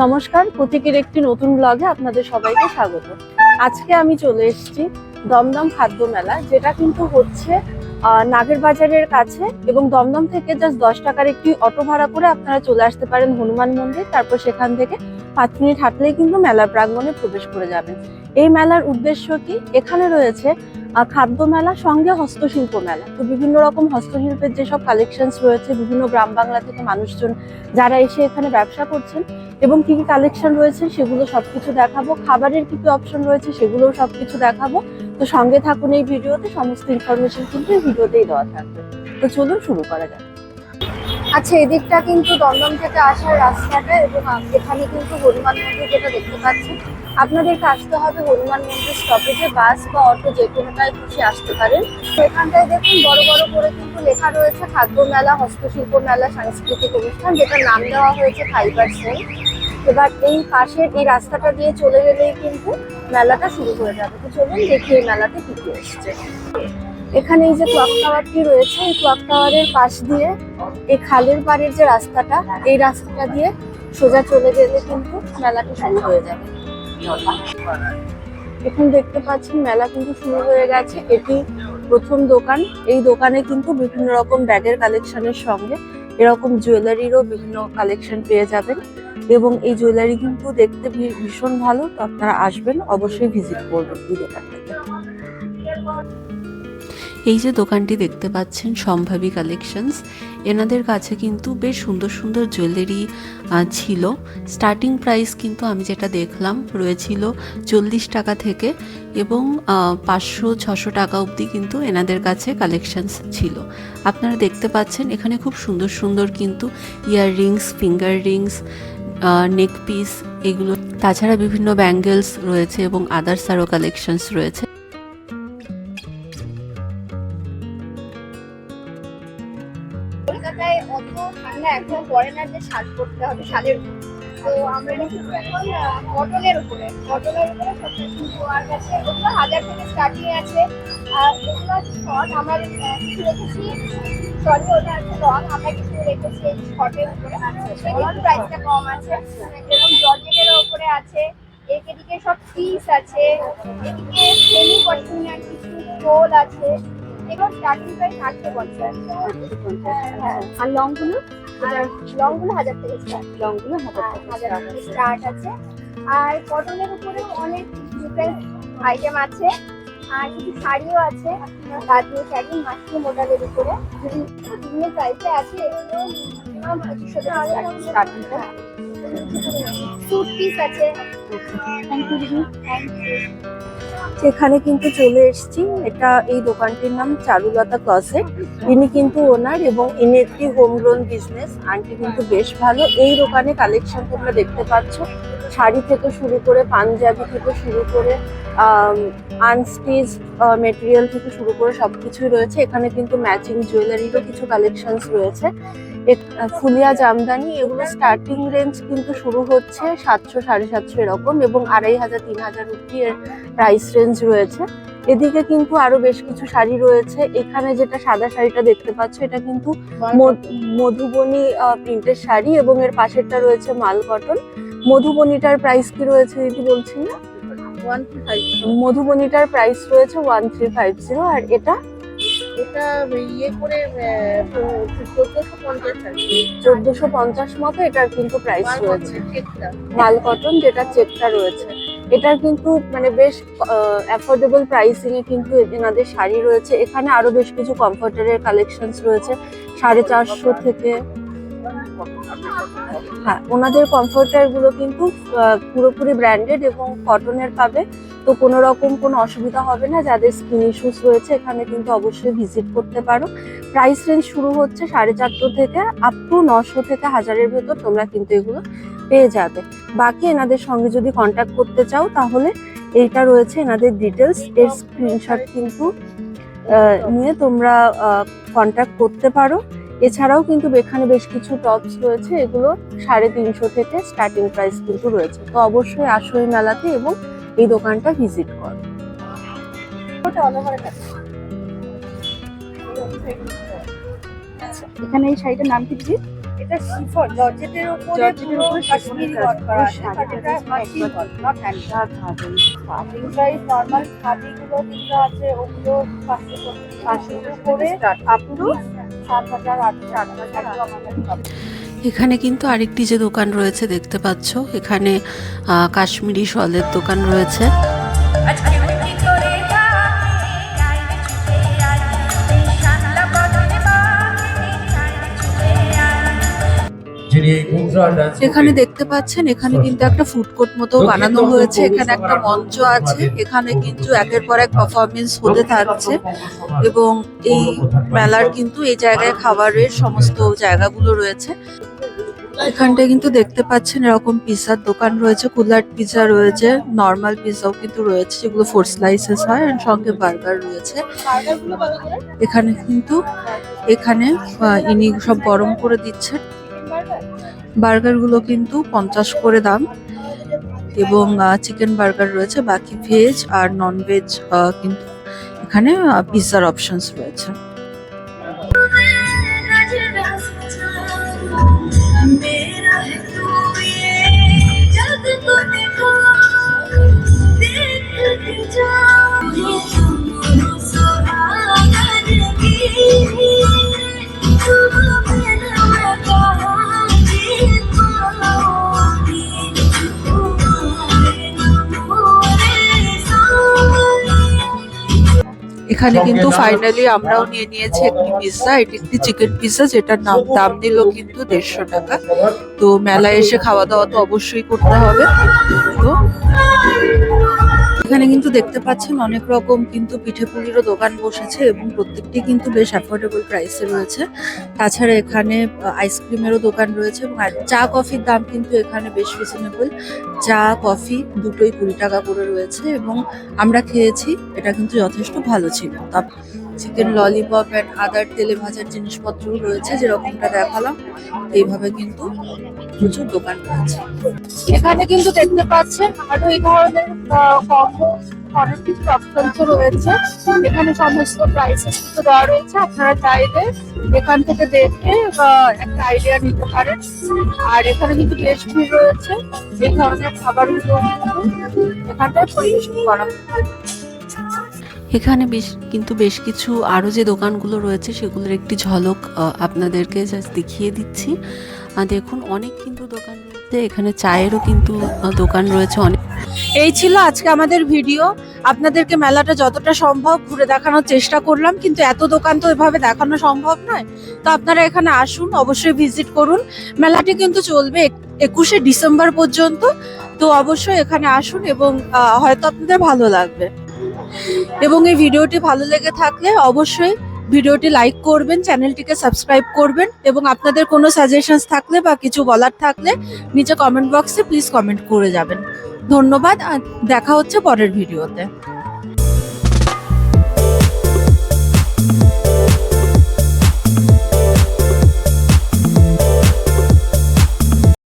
নমস্কার, প্রতীকের একটি নতুন ব্লগে আপনাদের সবাইকে স্বাগত। আজকে আমি চলে এসেছি দমদম খাদ্য মেলা, যেটা কিন্তু হচ্ছে নাগের বাজারের কাছে, এবং দমদম থেকে জাস্ট 10 টাকার একটি অটো ভাড়া করে আপনারা চলে আসতে পারেন হনুমান মন্দির। তারপর সেখান থেকে 5 মিনিট হাঁটলেই কিন্তু মেলার প্রাঙ্গণে প্রবেশ করে যাবেন। এই মেলার উদ্দেশ্য কি? এখানে রয়েছে খাদ্য মেলা সঙ্গে হস্তশিল্প মেলা। তো বিভিন্ন রকম হস্তশিল্পের যেসব কালেকশনস রয়েছে, বিভিন্ন গ্রাম বাংলা থেকে মানুষজন যারা এসে এখানে ব্যবসা করছেন এবং কি কি কালেকশন রয়েছে সেগুলো সবকিছু দেখাবো। খাবারের কি কি অপশন রয়েছে সেগুলোও সবকিছু দেখাবো। তো সঙ্গে থাকুন এই ভিডিওতে, সমস্ত ইনফরমেশন কিন্তু এই ভিডিওতেই দেওয়া থাকবে। তো চলুন শুরু করা যাক। আচ্ছা, এদিকটা কিন্তু দমদম থেকে আসার রাস্তাটা, এবং এখানে কিন্তু হনুমান মন্দির যেটা দেখতে পাচ্ছেন। আপনাদেরকে আসতে হবে হনুমান মন্দির স্টপেজে, বাস বা অটো যে কোনোটাই খুশি আসতে পারেন। তো এখানটায় দেখুন বড় বড় করে কিন্তু লেখা রয়েছে খাদ্য মেলা, হস্তশিল্প মেলা, সাংস্কৃতিক অনুষ্ঠান, যেটার নাম দেওয়া হয়েছে ফাইবার সেল। এবার এই পাশের এই রাস্তাটা দিয়ে চলে গেলেই কিন্তু মেলাটা শুরু হয়ে যাবে। তো চলুন দেখি এই মেলাতে কি কি এসছে। এখানে এই যে ক্লক টাওয়ারটি রয়েছে, এই ক্লক টাওয়ারের পাশ দিয়ে এই খালের পাড়ের যে রাস্তাটা, এই রাস্তাটা দিয়ে সোজা চলে গেলে কিন্তু মেলাটা শুরু হয়ে যাবে। এখন দেখতে পাচ্ছেন মেলা কিন্তু শুরু হয়ে গেছে। এটি প্রথম দোকান। এই দোকানে কিন্তু বিভিন্ন রকম ব্যাগের কালেকশনের সঙ্গে এরকম জুয়েলারিরও বিভিন্ন কালেকশন পেয়ে যাবেন, এবং এই জুয়েলারি কিন্তু দেখতে ভীষণ ভালো। তো আপনারা আসবেন, অবশ্যই ভিজিট করবেন এই দোকানটাতে। এই যে দোকানটি দেখতে পাচ্ছেন সম্ভাবী কালেকশনস, এনাদের কাছে কিন্তু বেশ সুন্দর সুন্দর জুয়েলারি ছিল। স্টার্টিং প্রাইস কিন্তু আমি যেটা দেখলাম রয়েছিল 40 টাকা থেকে, এবং 500-600 টাকা অবধি কিন্তু এনাদের কাছে কালেকশনস ছিল। আপনারা দেখতে পাচ্ছেন এখানে খুব সুন্দর সুন্দর কিন্তু ইয়াররিংস, ফিঙ্গার রিংস, নেক পিস, এগুলো, তাছাড়া বিভিন্ন ব্যাঙ্গেলস রয়েছে এবং আদার্স আরও কালেকশনস রয়েছে। কলকাতায় অত ঠান্ডা এখন পড়ে না যে শাল পরতে হবে, শালের তো আমরা রেখেছি এখন কটনের উপরে সব কিছু আর কাছে ওগুলো 1000 থেকে স্টার্টিং আছে। আর এগুলো শর্ট আমরা কিছু রেখেছি, সরি ওটা আছে লং, আমরা কিছু রেখেছি শর্টের উপরে। সেগুলোর প্রাইসটা কম আছে, এবং জর্জেটের উপরে আছে। এদিকে সব পিস আছে, এদিকে সেমি কটন আর কিছু ফুল আছে। এবার স্টার্টিং প্রাইস 850। আর লংগুলো 1000 থেকে স্টার্ট, লংগুলো 1000 থেকে স্টার্ট আছে। আর কটনের উপরে অনেক ডিফারেন্ট আইটেম আছে, আর কিছু শাড়িও আছে, বাটিও শাড়ি, মাসি মডেলের উপরে বিভিন্ন প্রাইসে আছে। এগুলো 2500 টাকা স্টার্টিং। স্যুট পিস আছে। Thank you. এখানে কিন্তু চলে এসেছি। এটা এই দোকানটির নাম চারুলতা ক্লসেট। ইনি কিন্তু ওনার, এবং ইনি একটি হোম গ্রোন বিজনেস। আন্টি কিন্তু বেশ ভালো। এই দোকানে কালেকশন তোমরা দেখতে পাচ্ছ, শাড়ি থেকে শুরু করে পাঞ্জাবি থেকে শুরু করে আনস্টিচ মেটেরিয়াল থেকে শুরু করে সবকিছুই রয়েছে। এখানে কিন্তু ম্যাচিং জুয়েলারিরও কিছু কালেকশনস রয়েছে। ফুলিয়া জামদানি, এগুলো স্টার্টিং রেঞ্জ কিন্তু শুরু হচ্ছে 700-750 এরকম, এবং 2500-3000 অব্দি এর প্রাইস রেঞ্জ রয়েছে। এদিকে কিন্তু আরো বেশ কিছু শাড়ি রয়েছে। এখানে যেটা সাদা শাড়িটা দেখতে পাচ্ছ, এটা কিন্তু মধুবনী প্রিন্টের শাড়ি, এবং এর পাশেরটা রয়েছে মাল কটন। মধুবনীটার প্রাইস কি রয়েছে দিদি বলছেন না? 1350। মধুবনীটার প্রাইস রয়েছে 1350। আর এটা ইয়ে করে 1450 মতো এটার কিন্তু প্রাইস রয়েছে। মাল কটন যেটা চেকটা রয়েছে, এটার কিন্তু মানে বেশ অ্যাফোর্ডেবল প্রাইসিং এ কিন্তু এনাদের শাড়ি রয়েছে। এখানে আরো বেশ কিছু কমফোর্টারের কালেকশনস রয়েছে 450 থেকে। হ্যাঁ, ওনাদের কমফোর্টার গুলো কিন্তু পুরোপুরি ব্র্যান্ডেড এবং কটনের পাবে। তো কোনো রকম কোনো অসুবিধা হবে না। যাদের স্কিন ইস্যুস রয়েছে এখানে কিন্তু অবশ্যই ভিজিট করতে পারো। প্রাইস রেঞ্জ শুরু হচ্ছে 450 থেকে আপ টু 900 থেকে 1000-এর ভেতর তোমরা কিন্তু এগুলো পেয়ে যাবে। বাকি এনাদের সঙ্গে যদি কন্ট্যাক্ট করতে চাও তাহলে এইটা রয়েছে এনাদের ডিটেলস, এর স্ক্রিনশট কিন্তু নিয়ে তোমরা কন্ট্যাক্ট করতে পারো। এছাড়াও কিন্তু এখানে বেশ কিছু টপস রয়েছে, এগুলো 350 থেকে স্টার্টিং প্রাইস কিন্তু রয়েছে। তো অবশ্যই আসো এই মেলাতে এবং এই দোকানটা ভিজিট করো। এখানে এই শাড়িটার নাম কি? এটা শিফন জর্জেটের উপরে পুরো কাশ্মীরি ওয়ার্ক করা আছে, বাট এটা machine work, not hand. Starting price normal খাদিগুলো যেগুলো আছে ওগুলো 500 করে আপ টু 7,000 8,000 আমাদের পাবে। এখানে কিন্তু আরেকটি যে দোকান রয়েছে দেখতে পাচ্ছ, এখানে কাশ্মীরি শলের দোকান রয়েছে। এখানে দেখতে পাচ্ছেন, এখানে কিন্তু একটা ফুড কোর্ট মতো বানানো হয়েছে, এখানে একটা মঞ্চ আছে, এখানে কিন্তু একের পর এক পারফরমেন্স হতে থাকছে এবং এই মেলার কিন্তু এই জায়গায় খাবারের সমস্ত জায়গাগুলো রয়েছে। এখানটায় কিন্তু দেখতে পাচ্ছেন এরকম পিৎজার দোকান রয়েছে, কুলার পিৎজা রয়েছে, নর্মাল পিৎজাও কিন্তু রয়েছে যেগুলো 4 স্লাইসেস হয়, আর সঙ্গে বার্গার রয়েছে। বার্গারগুলো কত করে? এখানে কিন্তু ইনি সব গরম করে দিচ্ছেন। বার্গার গুলো কিন্তু 50 করে দাম এবং চিকেন বার্গার রয়েছে, বাকি ভেজ আর নন ভেজ কিন্তু এখানে পিৎজার অপশনস রয়েছে। এখানে কিন্তু ফাইনালি আমরাও নিয়ে নিয়েছি একটি পিৎজা, এটি একটি চিকেন পিৎজা যেটার দাম নিল কিন্তু 150 টাকা। তো মেলায় এসে খাওয়া দাওয়া তো অবশ্যই করতে হবে। তো এখানে কিন্তু দেখতে পাচ্ছেন অনেক রকম কিন্তু পিঠেপুলিরও দোকান বসেছে এবং প্রত্যেকটি কিন্তু বেশ অ্যাফোর্ডেবল প্রাইসে রয়েছে। তাছাড়া এখানে আইসক্রিমেরও দোকান রয়েছে এবং চা কফির দাম কিন্তু এখানে বেশ রিজনেবল। চা কফি দুটোই 20 টাকা করে রয়েছে এবং আমরা খেয়েছি, এটা কিন্তু যথেষ্ট ভালো ছিল। চিকেন ললিপপ অ্যান্ড আদার তেলে ভাজার জিনিসপত্র রয়েছে, যেরকমটা দেখালাম এইভাবে কিন্তু প্রচুর দোকান রয়েছে। এখানে কিন্তু দেখতে পাচ্ছেন আরো এই ধরনের কম্বো অনেক কিছু অপশনস রয়েছে। এখানে সমস্ত প্রাইসেস কিন্তু দেওয়া রয়েছে, আপনারা চাইলে এখান থেকে দেখে একটা আইডিয়া নিতে পারেন। আর এখানে কিন্তু বেশ ভিড় রয়েছে, এই ধরনের খাবারগুলো কিন্তু এখানটায় পরিবেশন করা হয়। এখানে বেশ কিছু আরো যে দোকানগুলো রয়েছে সেগুলোর একটি ঝলক আপনাদেরকে জাস্ট দেখিয়ে দিচ্ছি। দেখুন অনেক কিন্তু দোকান রয়েছে, এখানে চায়েরও কিন্তু দোকান রয়েছে অনেক। এই ছিল আজকে আমাদের ভিডিও। আপনাদেরকে মেলাটা যতটা সম্ভব ঘুরে দেখানোর চেষ্টা করলাম, কিন্তু এত দোকান তো এভাবে দেখানো সম্ভব নয়। তো আপনারা এখানে আসুন, অবশ্যই ভিজিট করুন। মেলাটি কিন্তু চলবে 21শে ডিসেম্বর পর্যন্ত। তো অবশ্যই এখানে আসুন এবং হয়তো আপনাদের ভালো লাগবে। এবং এই ভিডিওটি ভালো লেগে থাকলে অবশ্যই ভিডিওটি লাইক করবেন, চ্যানেলটিকে সাবস্ক্রাইব করবেন এবং আপনাদের কোনো সাজেশনস থাকলে বা কিছু বলার থাকলে নিচে কমেন্ট বক্সে প্লিজ কমেন্ট করে যাবেন। ধন্যবাদ, আর দেখা হচ্ছে পরের ভিডিওতে।